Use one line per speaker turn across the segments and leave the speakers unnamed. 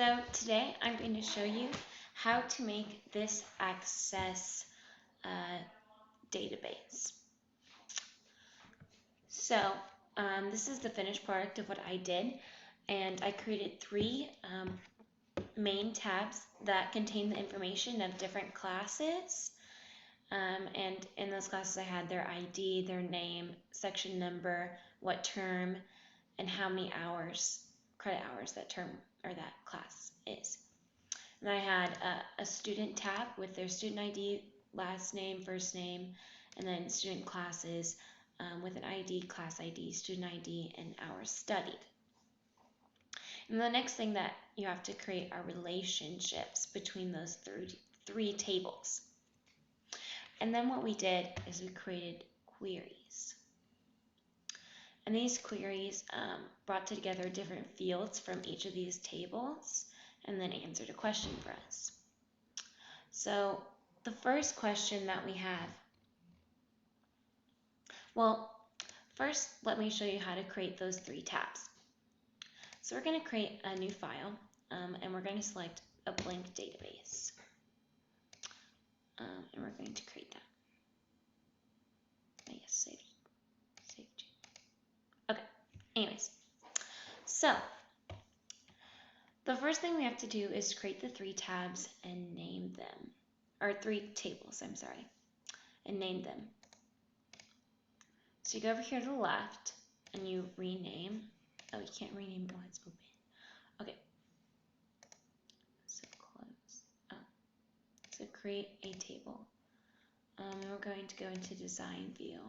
So today I'm going to show you how to make this access database. So this is the finished product of what I did, and I created three main tabs that contain the information of different classes. And in those classes I had their ID, their name, section number, what term, and how many hours, credit hours that term or that class is. And I had a student tab with their student ID, last name, first name, and then student classes with an ID, class ID, student ID, and hours studied. And the next thing that you have to create are relationships between those three tables. And then what we did is we created queries. And these queries brought together different fields from each of these tables and then answered a question for us. So the first question that we have, well, first let me show you how to create those three tabs. So we're going to create a new file and we're going to select a blank database. And we're going to create that. Yes, saved. Okay, anyways. So the first thing we have to do is create the three tabs and name them. Or three tables, I'm sorry. And name them. So you go over here to the left and you rename. Oh, you can't rename it while it's open. Okay. So close. Oh. So create a table. And we're going to go into design view.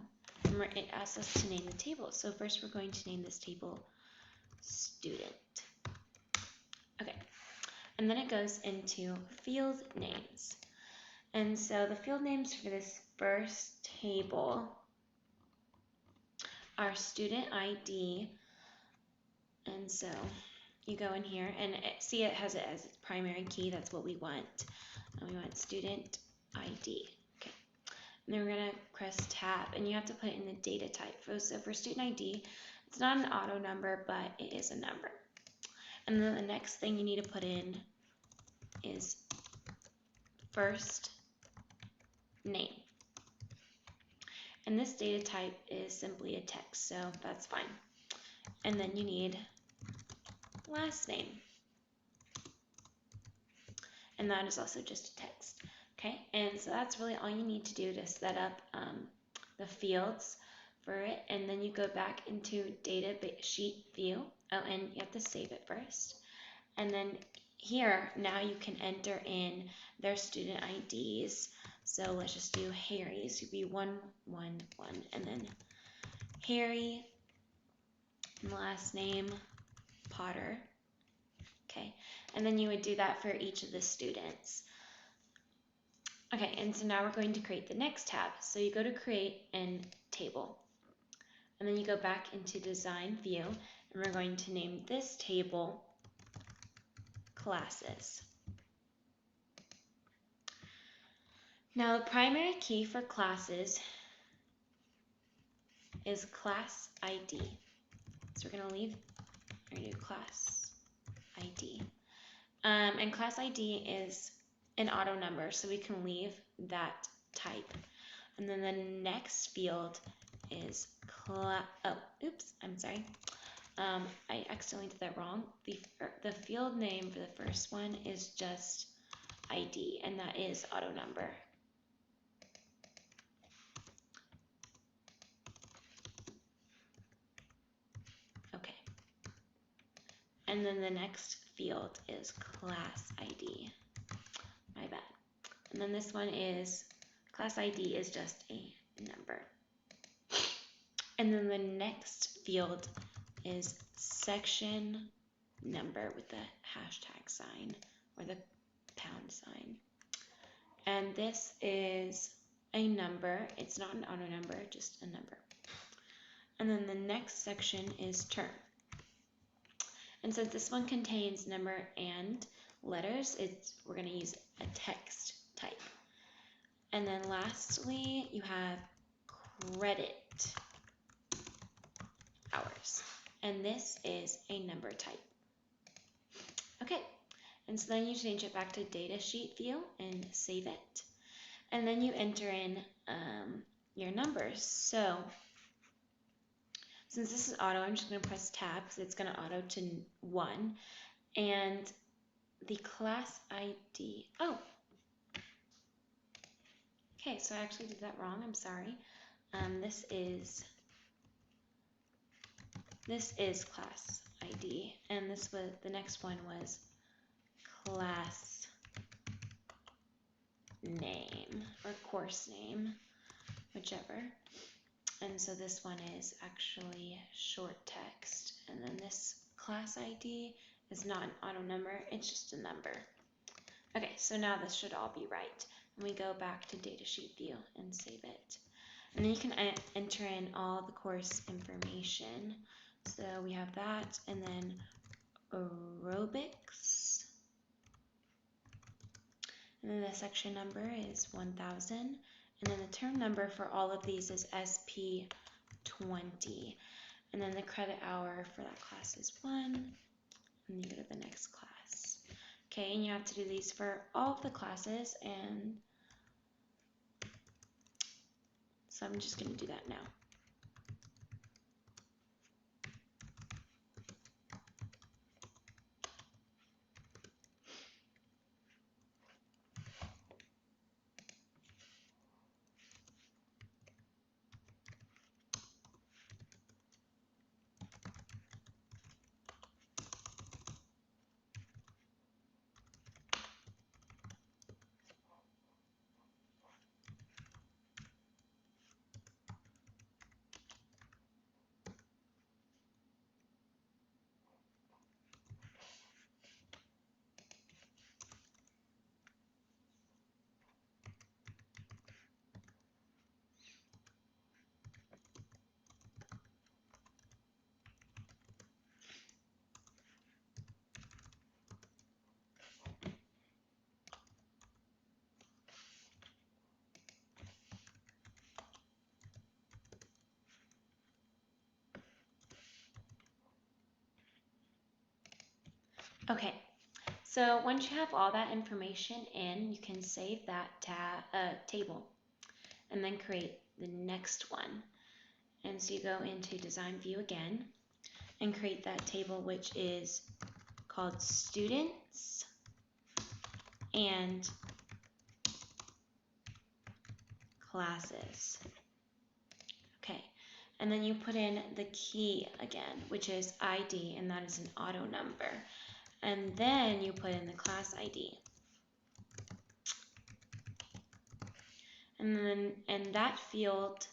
And it asks us to name the table. So first we're going to name this table student. Okay. And then it goes into field names. And so the field names for this first table are student ID. And so you go in here and see it has it as its primary key. That's what we want. And we want student ID. Okay. And then we're going to press tab and you have to put it in the data type. So for student ID, it's not an auto number, but it is a number. And then the next thing you need to put in is first name. And this data type is simply a text, so that's fine. And then you need last name. And that is also just a text. Okay, and so that's really all you need to do to set up the fields for it. And then you go back into data sheet view. Oh, and you have to save it first. And then here, now you can enter in their student IDs. So let's just do Harry's. It would be 111, and then Harry, last name Potter. Okay, and then you would do that for each of the students. Okay, and so now we're going to create the next tab. So you go to create and table, and then you go back into design view, and we're going to name this table classes. Now the primary key for classes is class ID. So we're going to do class ID. And class ID is an auto number, so we can leave that type. And then the next field is I accidentally did that wrong. The field name for the first one is just ID, and that is auto number. Okay. And then the next field is class ID. My bad. And then this one is class ID is just a number. And then the next field is section number with the hashtag sign or the pound sign. And this is a number. It's not an auto number, just a number. And then the next section is term. And since this one contains number and letters, we're going to use a text type. And then lastly, you have credit hours. And this is a number type. Okay, And so then you change it back to data sheet view and save it. And then you enter in your numbers. So since this is auto, I'm just going to press tab because it's going to auto to 1. And the class ID, oh, okay, so I actually did that wrong, I'm sorry. This is class ID, and the next one was class name or course name, whichever. And so this one is actually short text, and then this class ID is not an auto number, it's just a number. Okay, so now this should all be right. And we go back to datasheet view and save it. And then you can enter in all the course information. So we have that, and then aerobics. And then the section number is 1000. And then the term number for all of these is SP20. And then the credit hour for that class is 1. And you go to the next class. Okay, and you have to do these for all of the classes, and so I'm just going to do that now. Okay, so once you have all that information in, you can save that table and then create the next one. And so you go into design view again and create that table, which is called students and classes. Okay, and then you put in the key again, which is ID, and that is an auto number. And then you put in the class ID. And that field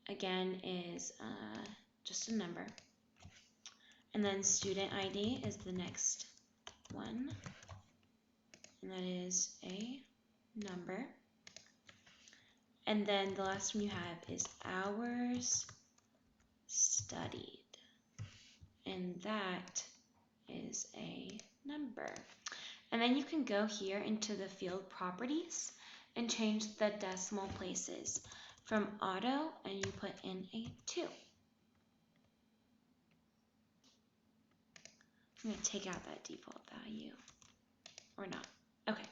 again is just a number. And then student ID is the next one, and that is a number. And then the last one you have is hours studied, and that is a number. And then you can go here into the field properties and change the decimal places from auto, and you put in a 2. I'm going to take out that default value, or not. Okay,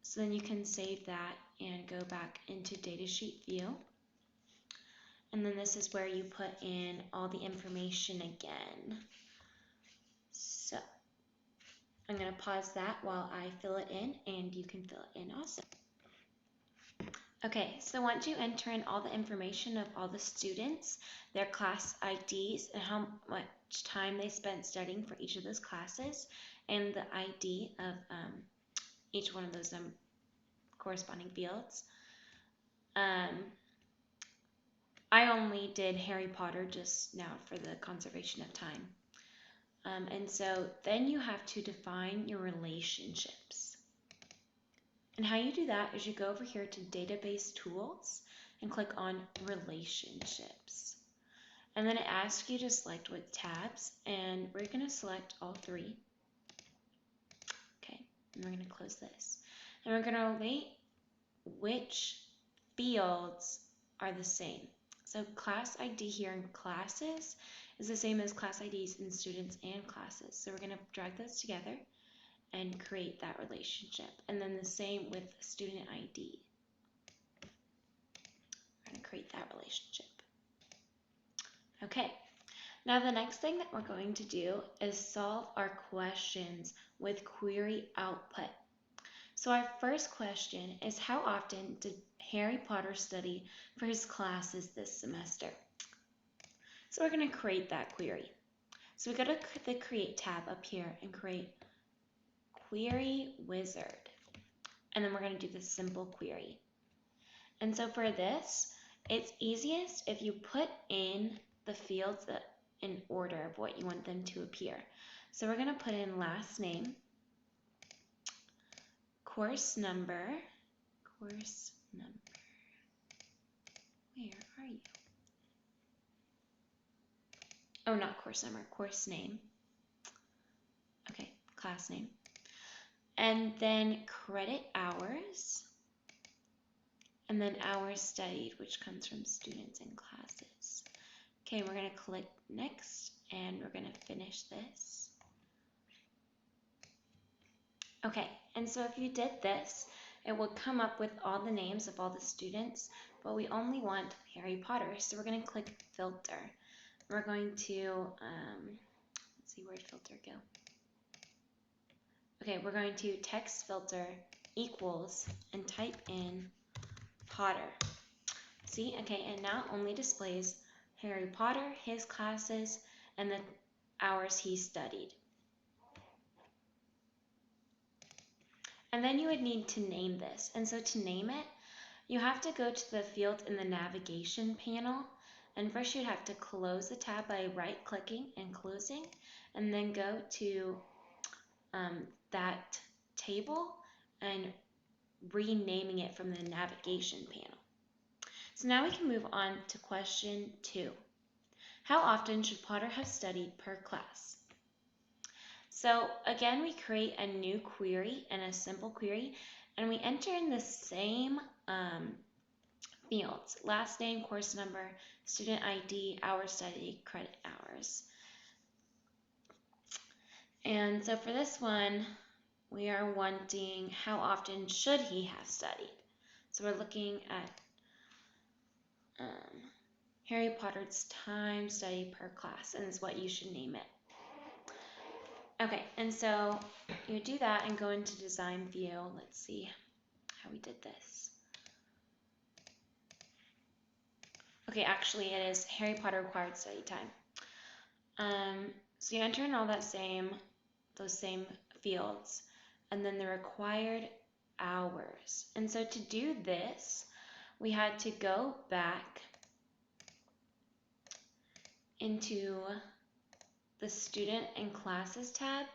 so then you can save that and go back into datasheet view. And then this is where you put in all the information again. So I'm going to pause that while I fill it in, and you can fill it in also. Okay, so once you enter in all the information of all the students, their class IDs, and how much time they spent studying for each of those classes, and the ID of each one of those corresponding fields. I only did Harry Potter just now for the conservation of time. And so then you have to define your relationships. And how you do that is you go over here to Database Tools and click on Relationships. And then it asks you to select what tabs, and we're going to select all 3. Okay, and we're going to close this. And we're going to rate which fields are the same. So class ID here in classes is the same as class IDs in students and classes. So we're going to drag those together and create that relationship. And then the same with student ID. We're going to create that relationship. Okay, now the next thing that we're going to do is solve our questions with query output. So our first question is, how often did Harry Potter study for his classes this semester? So we're going to create that query. So we go to the Create tab up here and create Query Wizard. And then we're going to do the simple query. And so for this, it's easiest if you put in the fields in order of what you want them to appear. So we're going to put in last name, course number, where are you? Oh, not course number, course name. Okay, class name. And then credit hours. And then hours studied, which comes from students and classes. Okay, we're going to click next, and we're going to finish this. Okay, and so if you did this, it will come up with all the names of all the students, but we only want Harry Potter, so we're going to click filter. We're going to, let's see, where'd filter go? Okay, we're going to text filter equals and type in Potter. See, okay, and now it only displays Harry Potter, his classes, and the hours he studied. And then you would need to name this. And so to name it, you have to go to the field in the navigation panel. And first you'd have to close the tab by right-clicking and closing, and then go to that table and renaming it from the navigation panel. So now we can move on to question 2. How often should Potter have studied per class? So again, we create a new query and a simple query, and we enter in the same fields: last name, course number, student ID, hours studied, credit hours. And so for this one, we are wanting how often should he have studied. So we're looking at Harry Potter's time studied per class, and is what you should name it. Okay, and so you do that and go into design view. Let's see how we did this. Okay, actually it is Harry Potter required study time. So you enter in all those same fields, and then the required hours. And so to do this, we had to go back into the student and classes tab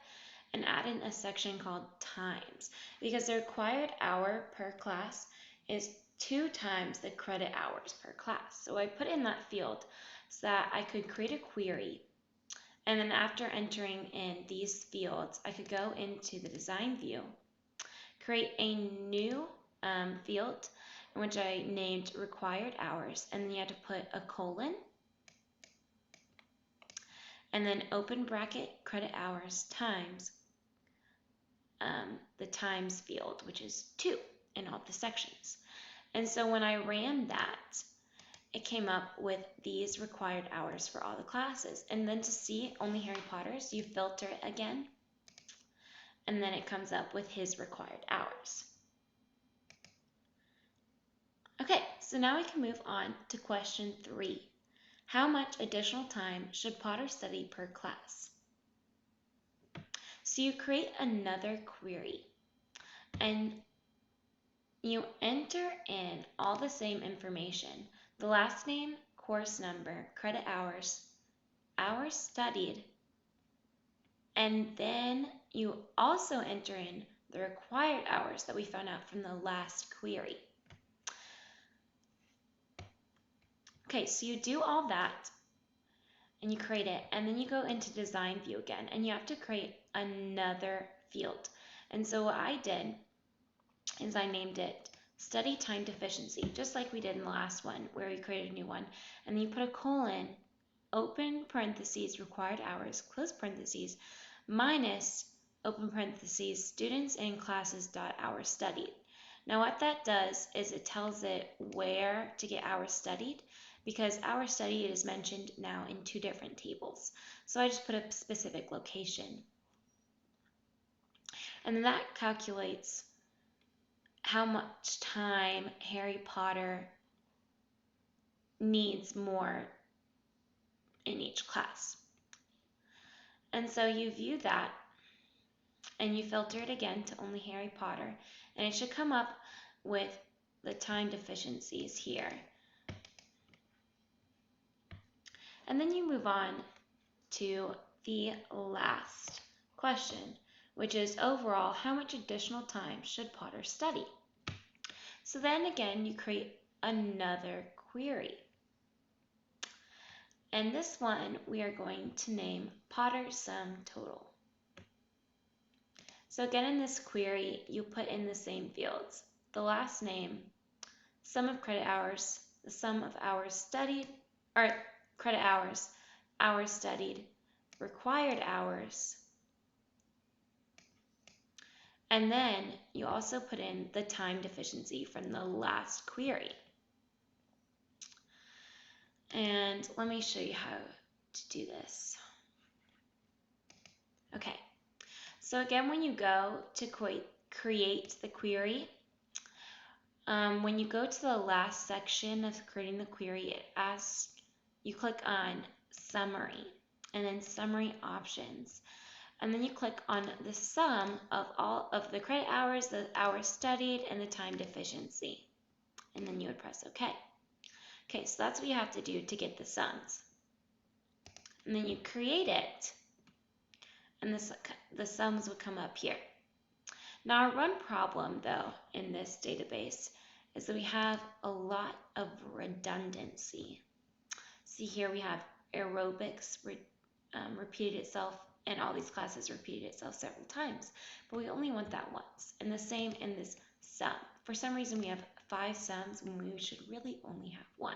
and add in a section called times, because the required hour per class is 2 times the credit hours per class. So I put in that field so that I could create a query, and then after entering in these fields, I could go into the design view, create a new field in which I named required hours, and then you had to put a colon, and then open bracket credit hours times the times field, which is 2 in all the sections. And so when I ran that, it came up with these required hours for all the classes. And then to see only Harry Potter's, you filter it again, and then it comes up with his required hours. Okay, so now we can move on to question 3. How much additional time should Potter study per class? So you create another query, and you enter in all the same information: the last name, course number, credit hours, hours studied, and then you also enter in the required hours that we found out from the last query. Okay, so you do all that, and you create it, and then you go into design view again, and you have to create another field. And so what I did is I named it study time deficiency, just like we did in the last one where we created a new one. And then you put a colon, open parentheses, required hours, close parentheses, minus open parentheses, students and classes dot hours studied. Now what that does is it tells it where to get hours studied, because hours studied is mentioned now in two different tables. So I just put a specific location. And then that calculates how much time Harry Potter needs more in each class. And so you view that and you filter it again to only Harry Potter, and it should come up with the time deficiencies here. And then you move on to the last question, which is overall, how much additional time should Potter study? So then again, you create another query. And this one we are going to name Potter sum total. So again, in this query, you put in the same fields: the last name, sum of credit hours, the sum of hours studied, or credit hours, hours studied, required hours, and then you also put in the time deficiency from the last query. And let me show you how to do this. Okay, so again, when you go to create the query, when you go to the last section of creating the query, it asks, you click on summary and then summary options. And then you click on the sum of all of the credit hours, the hours studied, and the time deficiency. And then you would press OK. Okay, so that's what you have to do to get the sums. And then you create it, and the sums would come up here. Now, our one problem, though, in this database is that we have a lot of redundancy. See here we have aerobics repeated itself, and all these classes repeated itself several times, but we only want that once. And the same in this sum. For some reason we have 5 sums when we should really only have 1.